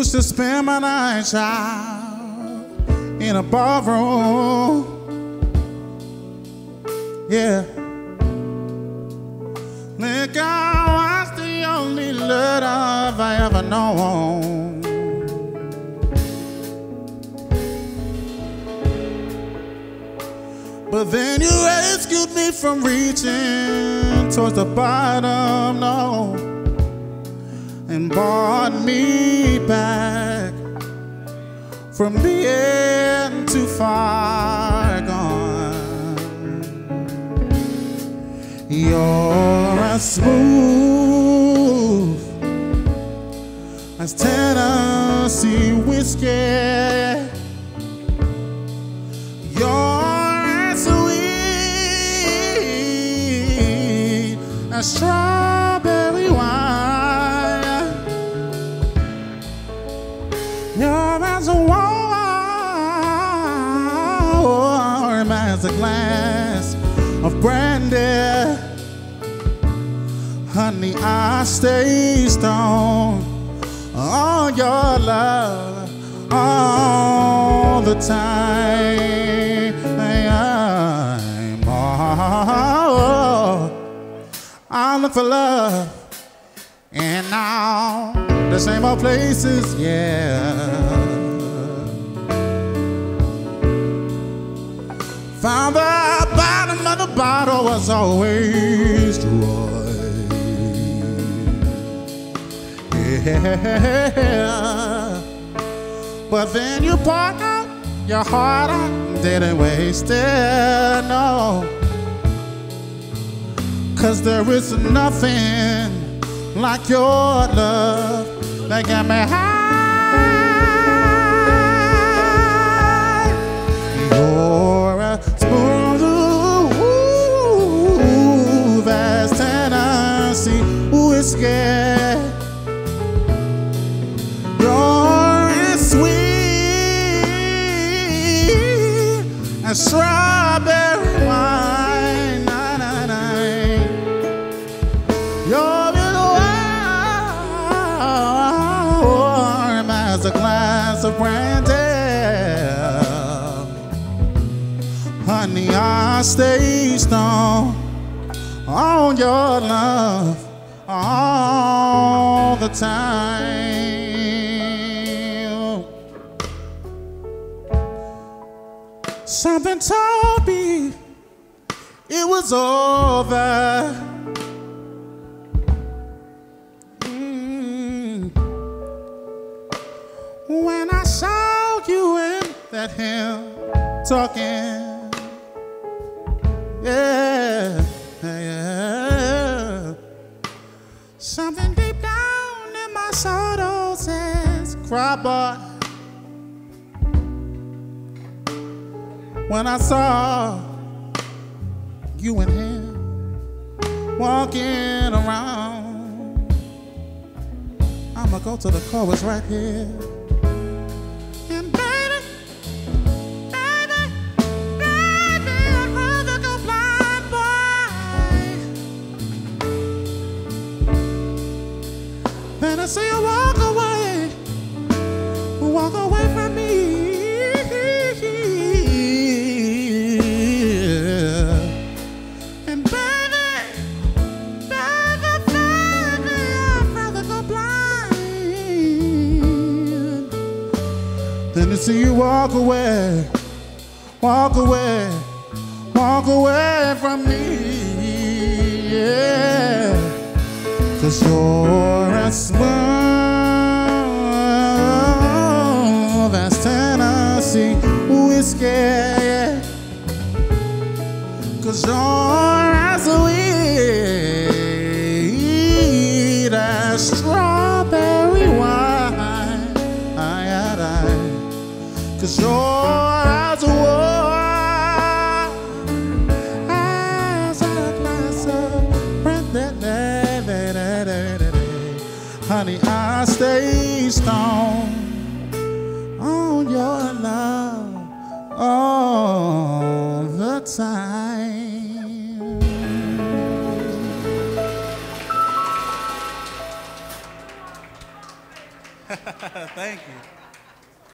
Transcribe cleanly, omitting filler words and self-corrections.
used to spend my nights out in a barroom. Yeah. Liquor was the only love I ever known. But then you rescued me from reaching towards the bottom, no, and brought me back from being too far gone. You're as smooth as Tennessee whiskey. You're as sweet as strawberry wine. You're as warm as a glass of brandy. Honey, I stay stoned on your love all the time. I look for love and now the same old places, yeah. Found the bottom of the bottle was always dry. Yeah. But then you poured out your heart out, didn't waste it, no. 'Cause there is nothing like your love that got me high. You're as smooth as Tennessee whiskey. You're as sweet as strawberry wine. You're as warm as a glass of brandy. Honey, I stay stoned on your love all the time. Something told me it was over. When I saw you and that him talking, yeah, yeah. Something deep down in my soul says, cry boy. When I saw you and him walking around, I'ma go to the chorus right here. And baby, baby, baby, I'd rather go blind, boy, than to see you walk away from me. And baby, baby, baby, I'd rather go blind than to see you walk away from me, yeah. 'Cause you're as smooth as Tennessee whiskey, yeah. 'Cause you're as sweet as strawberry wine. 'Cause you're as warm as a glass of brandy. Honey, I stay stoned on your love all the time. Thank you.